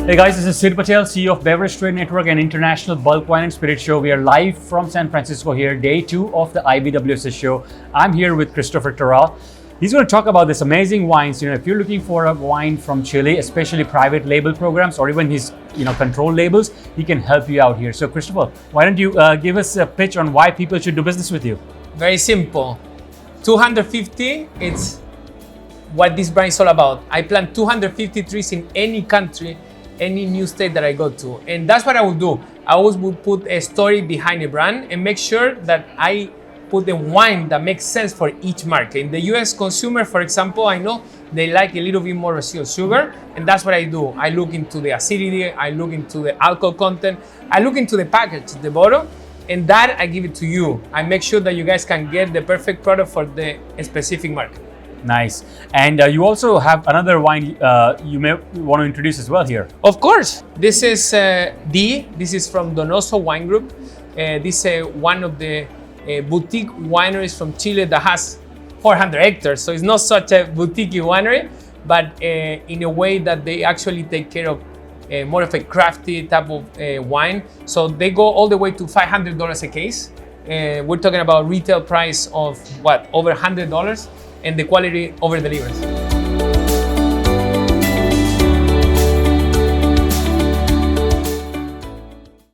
Hey guys, this is Sid Patel, CEO of Beverage Trade Network and International Bulk Wine and Spirit Show. We are live from San Francisco here, day 2 of the IBWSS show. I'm here with Christopher Toral. He's going to talk about this amazing wines. If you're looking for a wine from Chile, especially private label programs or even his, controlled labels, he can help you out here. So Christopher, why don't you give us a pitch on why people should do business with you? Very simple. 250, it's what this brand is all about. I plant 250 trees in any country, any new state that I go to. And that's what I will do. I always will put a story behind a brand and make sure that I put the wine that makes sense for each market. In the US consumer, for example, I know they like a little bit more residual sugar, and that's what I do. I look into the acidity, I look into the alcohol content, I look into the package, the bottle, and that I give it to you. I make sure that you guys can get the perfect product for the specific market. Nice. And you also have another wine you may want to introduce as well here. Of course. This is This is from Donoso Wine Group. This is one of the boutique wineries from Chile that has 400 hectares. So it's not such a boutique winery, but in a way that they actually take care of more of a crafty type of wine. So they go all the way to $500 a case. We're talking about retail price of over $100, and the quality over delivers.